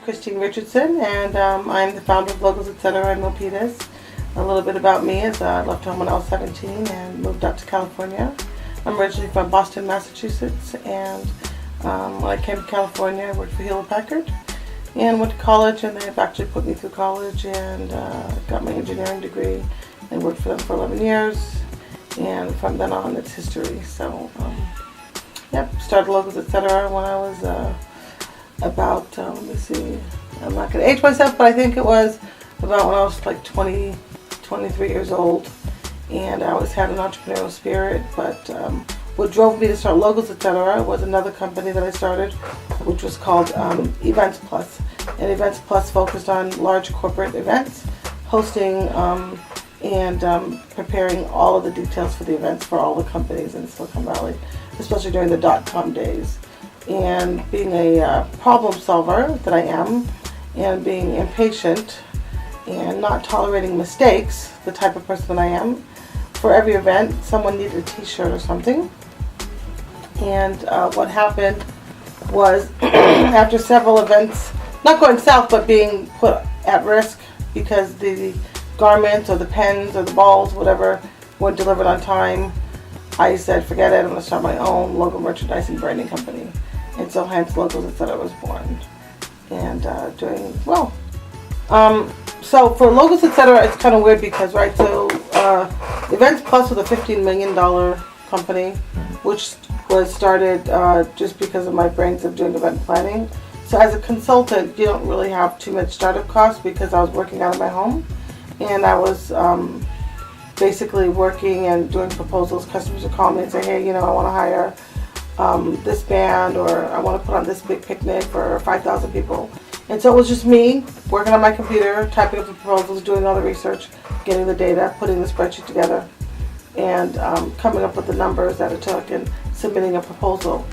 Christine Richardson, and I'm the founder of Logos Ect in Milpitas. A little bit about me is I left home when I was 17 and moved out to California. I'm originally from Boston, Massachusetts, and when I came to California, I worked for Hewlett-Packard and went to college, and they've actually put me through college and got my engineering degree and worked for them for 11 years. And from then on, it's history. So, started Logos Ect when I was about, let me see, I'm not going to age myself, but I think it was about when I was like 23 years old. And I always had an entrepreneurial spirit, but what drove me to start Logos Ect was another company that I started, which was called Events Plus. And Events Plus focused on large corporate events, hosting and preparing all of the details for the events for all the companies in Silicon Valley, especially during the .com days. And being a problem solver that I am, and being impatient and not tolerating mistakes, the type of person that I am, for every event someone needed a t-shirt or something. And what happened was after several events not going south but being put at risk because the garments or the pens or the balls, whatever, weren't delivered on time, I said, forget it, I'm going to start my own logo merchandising branding company. And so hence Logos Ect was born and doing well. So for Logos Ect, it's kind of weird because, right, so Events Plus was a $15 million company, which was started just because of my brains of doing event planning. So as a consultant, you don't really have too much startup costs because I was working out of my home. And I was basically working and doing proposals. Customers would call me and say, hey, I want to hire this band, or I want to put on this big picnic for 5,000 people. And so it was just me working on my computer, typing up the proposals, doing all the research, getting the data, putting the spreadsheet together, and coming up with the numbers that it took and submitting a proposal.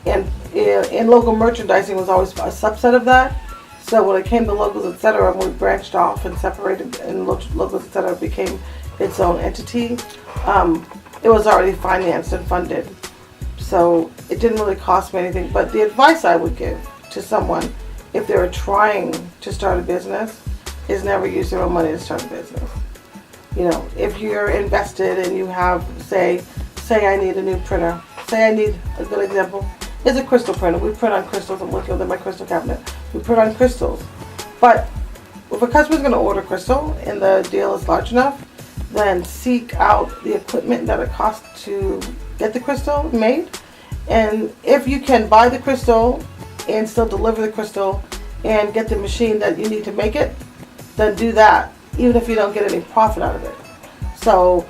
And in logo merchandising was always a subset of that. So when it came to Logos Ect, we branched off and separated, and Logos Ect became its own entity. It was already financed and funded. So it didn't really cost me anything, but the advice I would give to someone if they were trying to start a business is never use their own money to start a business. If you're invested and you have, say I need a new printer. Say I need, a good example is a crystal printer. We print on crystals. I'm looking at my crystal cabinet. We print on crystals. But if a customer's going to order crystal and the deal is large enough, then seek out the equipment that it costs to get the crystal made. And if you can buy the crystal and still deliver the crystal and get the machine that you need to make it, then do that, even if you don't get any profit out of it. So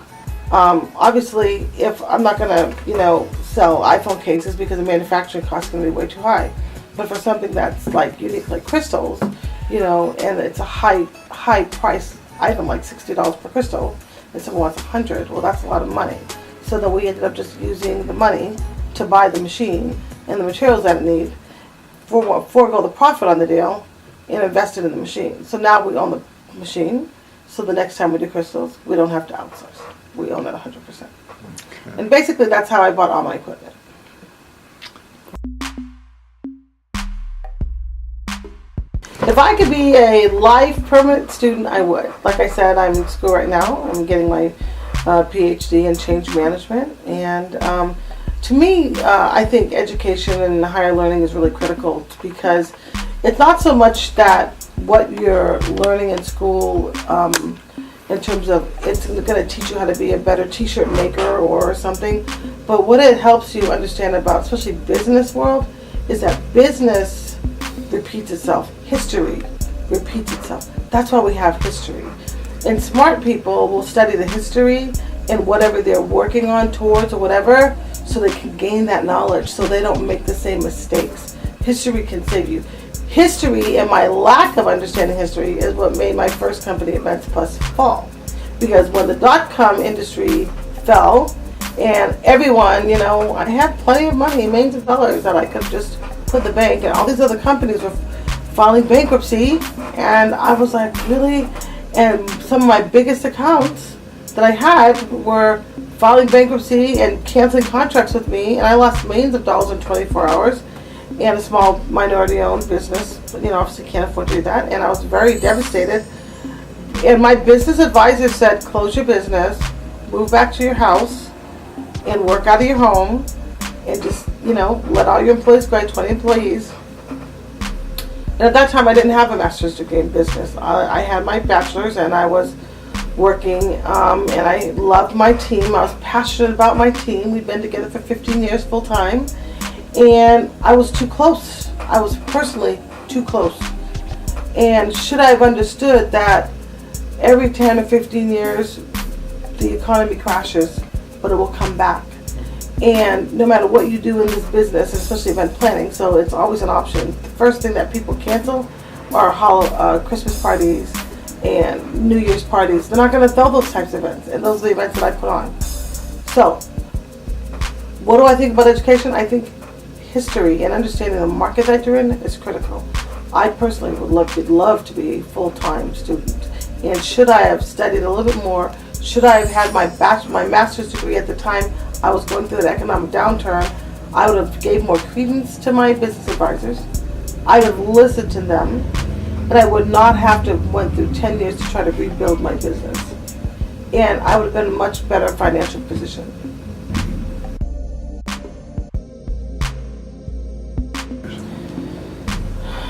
obviously, if I'm not going to, sell iPhone cases because the manufacturing cost is going to be way too high. But for something that's like unique, like crystals, and it's a high price item, like $60 per crystal, and someone wants 100, well, that's a lot of money. So then we ended up just using the money to buy the machine and the materials that it needs, forego the profit on the deal, and invest it in the machine. So now we own the machine, so the next time we do crystals, we don't have to outsource. We own it 100%. Okay. And basically that's how I bought all my equipment. If I could be a life permanent student, I would. Like I said, I'm in school right now. I'm getting my PhD in change management. And to me, I think education and higher learning is really critical because it's not so much that what you're learning in school in terms of it's going to teach you how to be a better t-shirt maker or something, but what it helps you understand about, especially business world, is that business repeats itself. History repeats itself. That's why we have history. And smart people will study the history and whatever they're working on towards or whatever, so they can gain that knowledge so they don't make the same mistakes. History can save you. History and my lack of understanding history is what made my first company, Events Plus, fall. Because when the .com industry fell, and everyone, I had plenty of money, millions of dollars that I could just put in the bank, and all these other companies were filing bankruptcy, and I was like, really? And some of my biggest accounts that I had were filing bankruptcy and canceling contracts with me, and I lost millions of dollars in 24 hours. and a small minority-owned business. Obviously can't afford to do that, and I was very devastated. And my business advisor said, close your business, move back to your house, and work out of your home, and just, let all your employees go. 20 employees. And at that time, I didn't have a master's degree in business. I had my bachelor's, and I was working, and I loved my team. I was passionate about my team. We'd been together for 15 years full time, and I was too close. I was personally too close. And should I have understood that every 10 or 15 years, the economy crashes, but it will come back. And no matter what you do in this business, especially event planning, so it's always an option. The first thing that people cancel are Christmas parties and New Year's parties. They're not going to throw those types of events, and those are the events that I put on. So, what do I think about education? I think history and understanding the market that you're in is critical. I personally would love to be a full-time student. And should I have studied a little bit more, should I have had my master's degree at the time I was going through an economic downturn, I would have gave more credence to my business advisors. I would have listened to them, and I would not have to went through 10 years to try to rebuild my business. And I would have been in a much better financial position.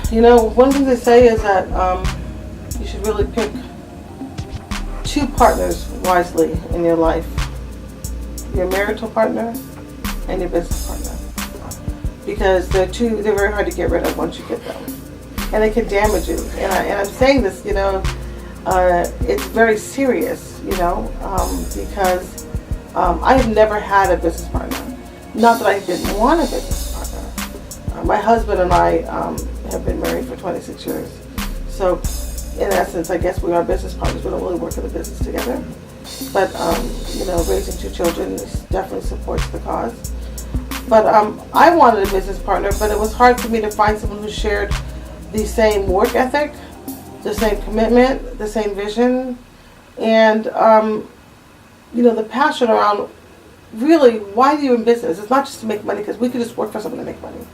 One thing they say is that you should really pick two partners wisely in your life. Your marital partner and your business partner. Because they're very hard to get rid of once you get them. And they can damage you. And I'm saying this, it's very serious, because I have never had a business partner. Not that I didn't want a business partner. My husband and I have been married for 26 years. So, in essence, I guess we are business partners. We don't really work in the business together. But, raising two children definitely supports the cause. But I wanted a business partner, but it was hard for me to find someone who shared the same work ethic, the same commitment, the same vision, and, the passion around really, why are you in business? It's not just to make money, because we could just work for someone to make money.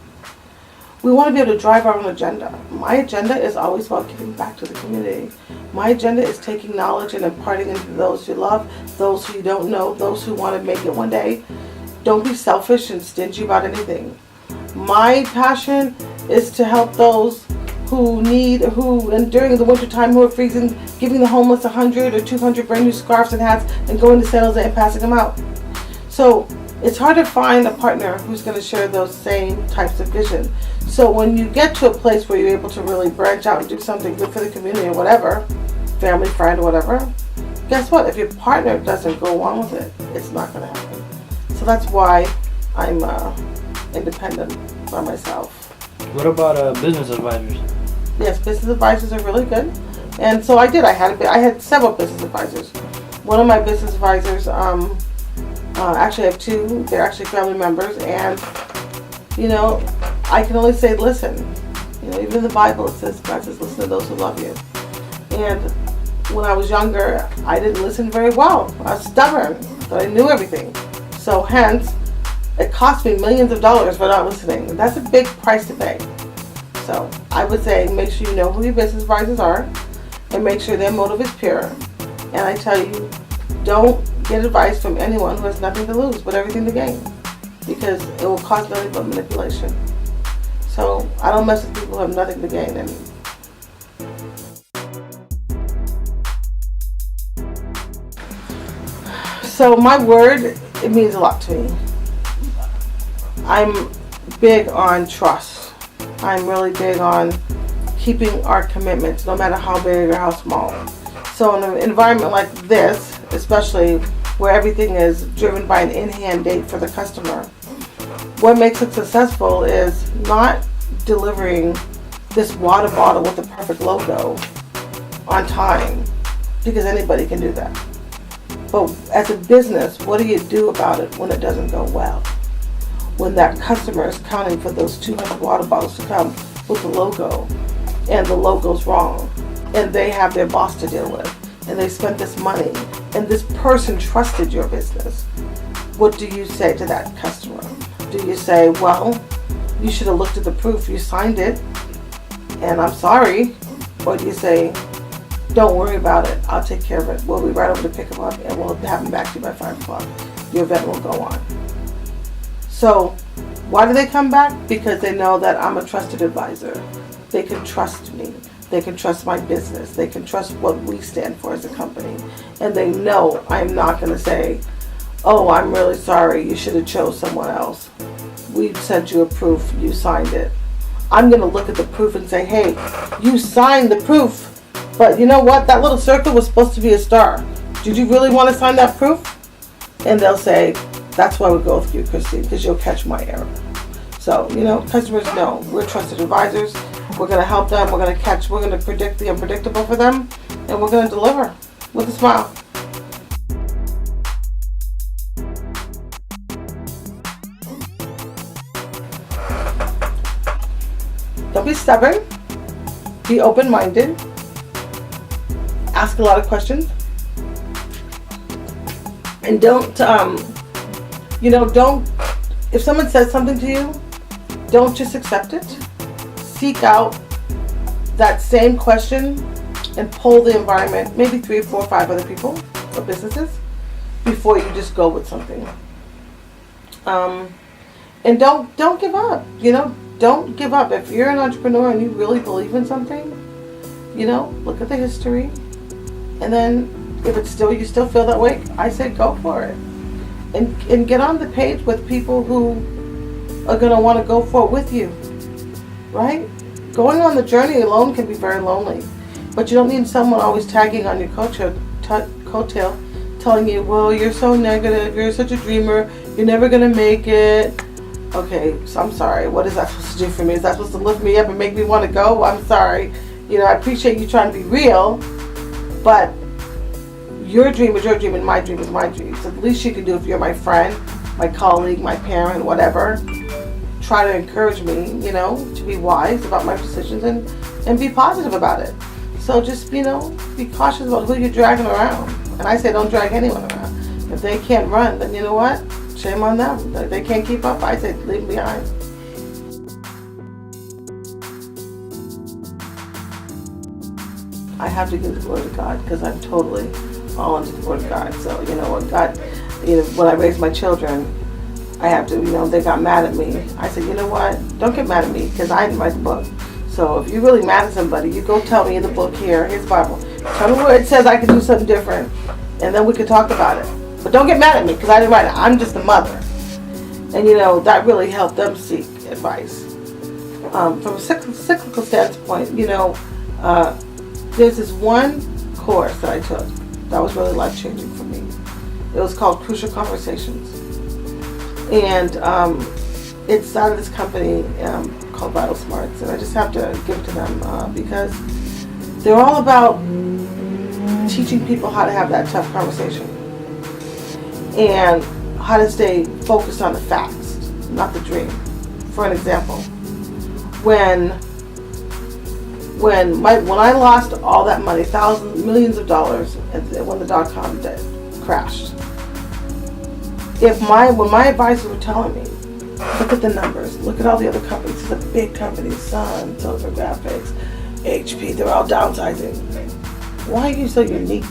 We want to be able to drive our own agenda. My agenda is always about giving back to the community. My agenda is taking knowledge and imparting it to those you love, those who you don't know, those who want to make it one day. Don't be selfish and stingy about anything. My passion is to help those and during the winter time who are freezing, giving the homeless 100 or 200 brand new scarves and hats and going to San Jose and passing them out. So it's hard to find a partner who's going to share those same types of vision. So when you get to a place where you're able to really branch out and do something good for the community or whatever, family, friend, or whatever, guess what? If your partner doesn't go along with it, it's not going to happen. So that's why I'm independent by myself. What about business advisors? Yes, business advisors are really good. And so I had several business advisors. One of my business advisors, actually I have two. They're actually family members. And, I can only say listen. Even in the Bible it says, God says, listen to those who love you. And when I was younger, I didn't listen very well. I was stubborn, but I knew everything. So hence, it cost me millions of dollars for not listening. That's a big price to pay. So I would say make sure you know who your business advisors are and make sure their motive is pure. And I tell you, don't get advice from anyone who has nothing to lose but everything to gain, because it will cause nothing but manipulation. So I don't mess with people who have nothing to gain. And so my word, it means a lot to me. I'm big on trust. I'm really big on keeping our commitments, no matter how big or how small. So in an environment like this, especially where everything is driven by an in-hand date for the customer, what makes it successful is not delivering this water bottle with the perfect logo on time, because anybody can do that. But as a business, what do you do about it when it doesn't go well? When that customer is counting for those 200 water bottles to come with the logo, and the logo's wrong, and they have their boss to deal with, and they spent this money, and this person trusted your business, what do you say to that customer? Do you say, well, you should have looked at the proof, you signed it, and I'm sorry? Or do you say, don't worry about it, I'll take care of it, we'll be right over to pick them up and we'll have them back to you by 5 o'clock. Your event will go on. So, why do they come back? Because they know that I'm a trusted advisor. They can trust me. They can trust my business. They can trust what we stand for as a company. And they know I'm not going to say, oh, I'm really sorry, you should have chose someone else. We sent you a proof, you signed it. I'm going to look at the proof and say, hey, you signed the proof, but you know what? That little circle was supposed to be a star. Did you really want to sign that proof? And they'll say, that's why we go with you, Christine, because you'll catch my error. So, customers know we're trusted advisors. We're going to help them. We're going to predict the unpredictable for them, and we're going to deliver with a smile. Don't be stubborn. Be open-minded. Ask a lot of questions. And don't, if someone says something to you, don't just accept it. Seek out that same question and poll the environment, maybe 3 or 4 or 5 other people or businesses, before you just go with something. And don't give up. Don't give up. If you're an entrepreneur and you really believe in something, look at the history, and then if you still feel that way, I say go for it, and get on the page with people who are going to want to go for it with you, right? Going on the journey alone can be very lonely, but you don't need someone always tagging on your coattail, telling you, well, you're so negative, you're such a dreamer, you're never going to make it. Okay, so I'm sorry, what is that supposed to do for me? Is that supposed to lift me up and make me want to go? I'm sorry. I appreciate you trying to be real, but your dream is your dream and my dream is my dream. So the least you can do, if you're my friend, my colleague, my parent, whatever, try to encourage me, to be wise about my decisions and be positive about it. So just, be cautious about who you're dragging around. And I say don't drag anyone around. If they can't run, then you know what? Shame on them. If they can't keep up, I say leave them behind. I have to give the glory to God because I'm totally all into the Word of God. So, what God, when I raised my children, I have to, they got mad at me. I said, you know what? Don't get mad at me because I didn't write the book. So if you're really mad at somebody, you go tell me in the book here, here's the Bible. Tell me where it says I can do something different, and then we can talk about it. But don't get mad at me because I didn't write it. I'm just a mother. And, that really helped them seek advice. From a cyclical standpoint, there's this one course that I took that was really life-changing for me. It was called Crucial Conversations. And it's out of this company called Vital Smarts. And I just have to give it to them because they're all about teaching people how to have that tough conversation and how to stay focused on the facts, not the dream. For an example, when I lost all that money, millions of dollars, when the .com crashed, when my advisors were telling me, look at the numbers, look at all the other companies, these are big companies, Sun, Silver Graphics, HP, they're all downsizing. Why are you so unique?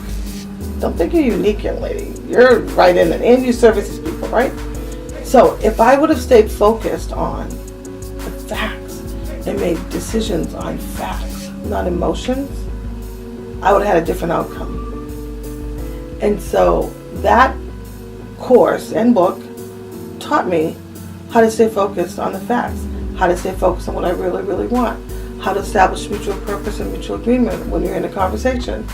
Don't think you're unique, young lady. You're right in it, and you service these people, right? So if I would have stayed focused on the facts and made decisions on facts, not emotions, I would have had a different outcome. And so that course and book taught me how to stay focused on the facts, how to stay focused on what I really, really want, how to establish mutual purpose and mutual agreement when you're in a conversation,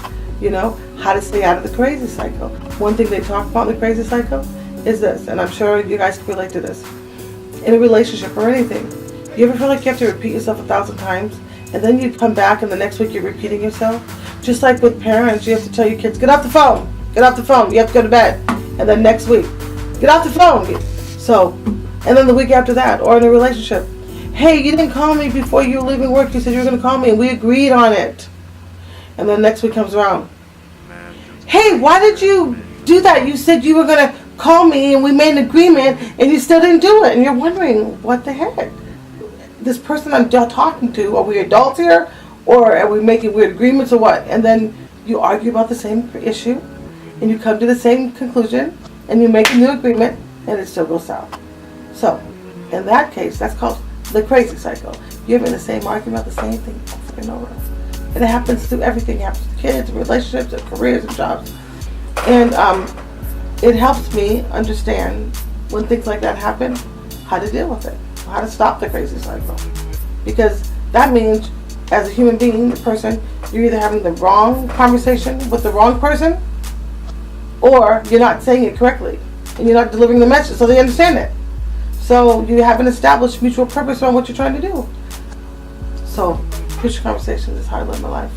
how to stay out of the crazy cycle. One thing they talk about in the crazy cycle is this, and I'm sure you guys can relate to this. In a relationship or anything, you ever feel like you have to repeat yourself 1,000 times, and then you come back and the next week you're repeating yourself? Just like with parents, you have to tell your kids, get off the phone, you have to go to bed. And then next week, get off the phone. So, and then the week after that, or in a relationship, hey, you didn't call me before you were leaving work. You said you were going to call me, and we agreed on it. And then next week comes around. Hey, why did you do that? You said you were going to call me, and we made an agreement, and you still didn't do it. And you're wondering, what the heck? this person I'm talking to, are we adults here, or are we making weird agreements, or what? And then you argue about the same issue, and you come to the same conclusion, and you make a new agreement, and it still goes south. So, in that case, that's called the crazy cycle. You're having the same argument, the same thing over and over. And it happens to everything. It happens to kids, relationships, and careers, and jobs. And it helps me understand when things like that happen, how to deal with it, how to stop the crazy cycle. Because that means, as a human being, the person, you're either having the wrong conversation with the wrong person, or you're not saying it correctly, and you're not delivering the message so they understand it. So you haven't established mutual purpose on what you're trying to do. So, future conversations is how I live my life.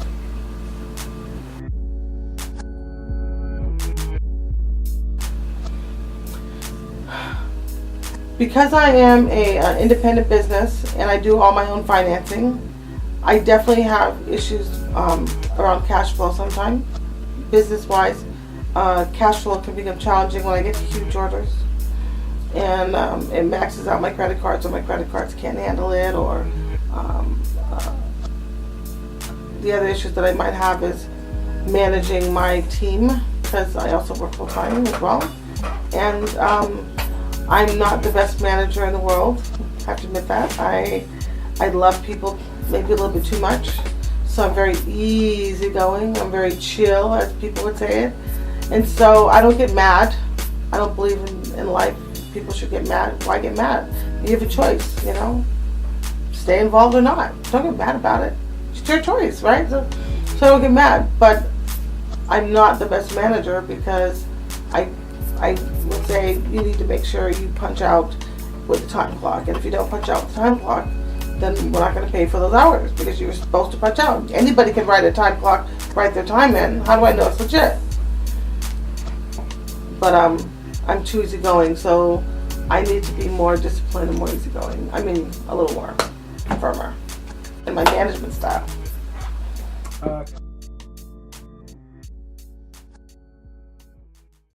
Because I am a independent business and I do all my own financing, I definitely have issues around cash flow sometimes. Business-wise, cash flow can become challenging when I get to huge orders. And it maxes out my credit cards, or my credit cards can't handle it, or the other issues that I might have is managing my team, because I also work full-time as well. And I'm not the best manager in the world, I have to admit that. I love people maybe a little bit too much, so I'm very easygoing, I'm very chill, as people would say it. And so I don't get mad. I don't believe in life people should get mad. Why get mad? You have a choice, you know? Stay involved or not. Don't get mad about it. It's your choice, right? So I don't get mad. But I'm not the best manager, because I would say you need to make sure you punch out with the time clock. And if you don't punch out with the time clock, then we're not going to pay for those hours, because you were supposed to punch out. Anybody can write a time clock, write their time in. How do I know it's legit? But I'm too easygoing, so I need to be more disciplined and more easygoing. I mean, a little more firmer in my management style. Okay.